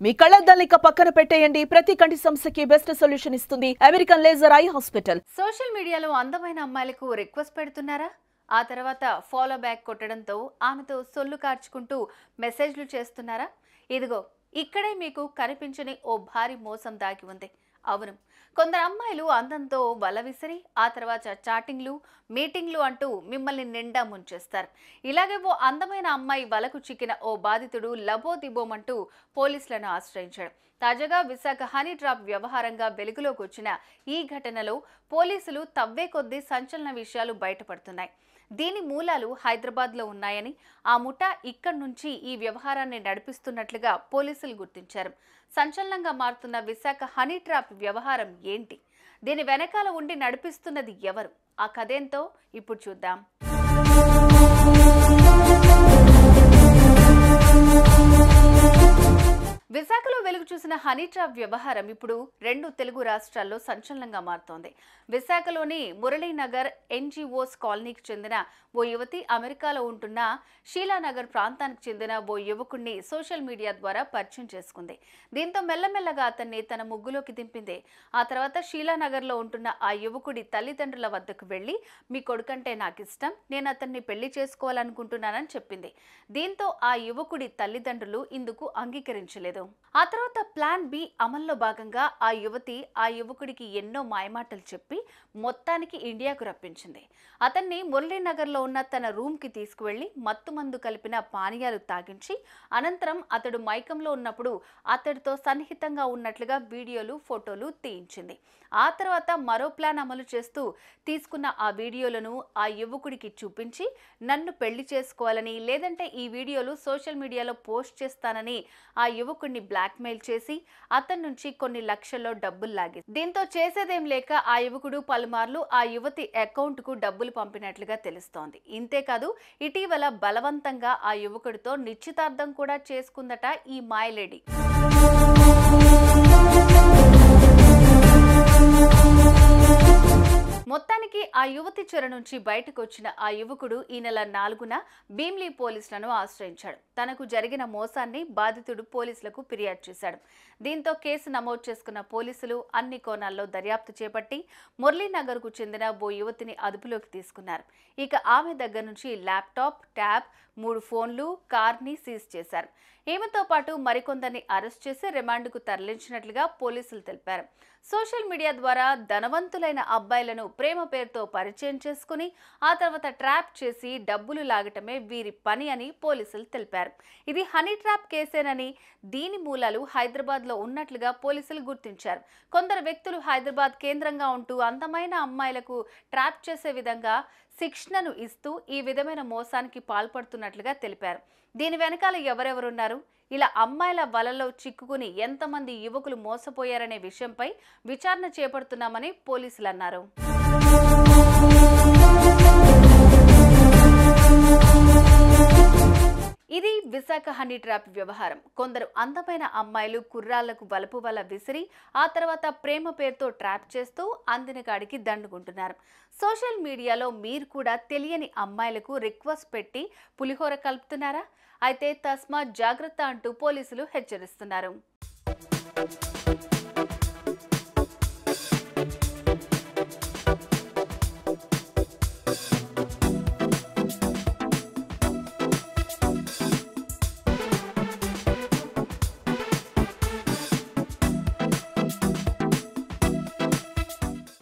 మీ కళ్ళద్దాలిక పక్కన పెట్టేయండి. ప్రతి కంటి సమస్యకి బెస్ట్ సొల్యూషన్ ఇస్తుంది American laser eye hospital. Social మీడియాలో అందమైన అమ్మాయిలకు రిక్వెస్ట్ పెడుతున్నారా? ఆ తర్వాత ఫాలో బ్యాక్ కొట్టడంతో ఆమెతో సొల్లు కార్చుకుంటూ మెసేజ్లు చేస్తున్నారా? ఇదిగో ఇక్కడే మీకు కనిపించని ఓ భారీ మోసం దాగి ఉంది. అవును, కొందరు అమ్మాయిలు అందంతో వల విసిరి ఆ తర్వాత చాటింగ్లు, మీటింగ్లు అంటూ మిమ్మల్ని నిండా ముంచేస్తారు. ఇలాగే ఓ అందమైన అమ్మాయి వలకు చిక్కిన ఓ బాధితుడు లబోదిబోమంటూ పోలీసులను ఆశ్రయించాడు. తాజాగా విశాఖ హనీ ట్రాప్ వ్యవహారంగా వెలుగులోకి వచ్చిన ఈ ఘటనలో పోలీసులు తవ్వే కొద్దీ సంచలన విషయాలు బయటపడుతున్నాయి. దీని మూలాలు హైదరాబాద్లో ఉన్నాయని, ఆ ముఠా ఇక్కడి నుంచి ఈ వ్యవహారాన్ని నడిపిస్తున్నట్లుగా పోలీసులు గుర్తించారు. సంచలనంగా మారుతున్న విశాఖ హనీ ట్రాప్ వ్యవహారం ఏంటి? దీని వెనకాల ఉండి నడిపిస్తున్నది ఎవరు? ఆ కథేంతో ఇప్పుడు చూద్దాం. విశాఖలో వెలుగు చూసిన హనీ ట్రాప్ వ్యవహారం ఇప్పుడు 2 తెలుగు రాష్ట్రాల్లో సంచలనంగా మారుతోంది. విశాఖలోని మురళీనగర్ ఎన్జిఓస్ కాలనీకి చెందిన ఓ యువతి అమెరికాలో ఉంటున్న షీలానగర్ ప్రాంతానికి చెందిన ఓ యువకుడిని సోషల్ మీడియా ద్వారా పరిచయం చేసుకుంది. దీంతో మెల్లమెల్లగా అతన్ని తన ముగ్గులోకి దింపింది. ఆ తర్వాత షీలానగర్లో ఉంటున్న ఆ యువకుడి తల్లిదండ్రుల వద్దకు వెళ్లి, మీ కొడుకంటే నాకు ఇష్టం, నేను అతన్ని పెళ్లి చేసుకోవాలనుకుంటున్నానని చెప్పింది. దీంతో ఆ యువకుడి తల్లిదండ్రులు ఇందుకు అంగీకరించలేదు. ఆ తర్వాత ప్లాన్ బి అమల్లో భాగంగా ఆ యువతి ఆ యువకుడికి ఎన్నో మాయమాటలు చెప్పి మొత్తానికి ఇండియాకు రప్పించింది. అతన్ని మురళీనగర్లో ఉన్న తన రూమ్కి తీసుకువెళ్లి మత్తుమందు కలిపిన పానీయాలు తాగించి అనంతరం అతడు మైకంలో ఉన్నప్పుడు అతడితో సన్నిహితంగా ఉన్నట్లుగా వీడియోలు, ఫోటోలు తీయించింది. ఆ తర్వాత మరో ప్లాన్ అమలు చేస్తూ తీసుకున్న ఆ వీడియోలను ఆ యువకుడికి చూపించి నన్ను పెళ్లి చేసుకోవాలని, లేదంటే ఈ వీడియోలు సోషల్ మీడియాలో పోస్ట్ చేస్తానని ఆ యువకుడిని బ్లాక్మెయిల్ చేసి అతని నుంచి కొన్ని లక్షల్లో డబ్బులు లాగి, దీంతో చేసేదేం లేక ఆ యువకుడు పలుమార్లు ఆ యువతి అకౌంట్కు డబ్బులు పంపినట్లుగా తెలుస్తోంది. ఇంతేకాదు ఇటీవల బలవంతంగా ఆ యువకుడితో నిశ్చితార్థం కూడా చేసుకుందట ఈ మాయలేడి. మొత్తానికి ఆ యువతి చెర నుంచి బయటకు వచ్చిన ఆ యువకుడు ఈ నెల 4న భీమ్లీ పోలీసులను ఆశ్రయించాడు. తనకు జరిగిన మోసాన్ని బాధితుడు పోలీసులకు ఫిర్యాదు చేశాడు. దీంతో కేసు నమోదు చేసుకున్న పోలీసులు అన్ని కోణాల్లో దర్యాప్తు చేపట్టి మురళీనగర్కు చెందిన ఓ యువతిని అదుపులోకి తీసుకున్నారు. ఇక ఆమె దగ్గర నుంచి ల్యాప్టాప్, ట్యాబ్, 3 ఫోన్లు, కార్ని సీజ్ చేశారు. ఈమెతో పాటు మరికొందరిని అరెస్ట్ చేసి రిమాండ్కు తరలించినట్లుగా పోలీసులు తెలిపారు. సోషల్ మీడియా ద్వారా ధనవంతులైన అబ్బాయిలను ప్రేమ పేరుతో పరిచయం చేసుకుని ఆ తర్వాత ట్రాప్ చేసి డబ్బులు లాగటమే వీరి పని అని పోలీసులు తెలిపారు. ఇది హనీ ట్రాప్ కేసేనని, దీని మూలాలు హైదరాబాద్లో ఉన్నట్లుగా పోలీసులు గుర్తించారు. కొందరు వ్యక్తులు హైదరాబాద్ కేంద్రంగా ఉంటూ అందమైన అమ్మాయిలకు ట్రాప్ చేసే విధంగా శిక్షణను ఇస్తూ ఈ విధమైన మోసానికి పాల్పడుతున్నట్లుగా తెలిపారు. దీని వెనకాల ఎవరెవరున్నారు, ఇలా అమ్మాయిల వలలో చిక్కుకుని ఎంతమంది యువకులు మోసపోయారనే విషయంపై విచారణ చేపడుతున్నామని పోలీసులు అన్నారు. ఇది విశాఖ హనీ ట్రాప్ వ్యవహారం. కొందరు అందమైన అమ్మాయిలు కుర్రాళ్లకు వలపు వల విసిరి ఆ తర్వాత ప్రేమ పేరుతో ట్రాప్ చేస్తూ అందిన కాడికి దండుకుంటున్నారు. సోషల్ మీడియాలో మీరు కూడా తెలియని అమ్మాయిలకు రిక్వెస్ట్ పెట్టి పులిహోర కలుపుతున్నారా? అయితే తస్మాత్ జాగ్రత్త అంటూ పోలీసులు హెచ్చరిస్తున్నారు.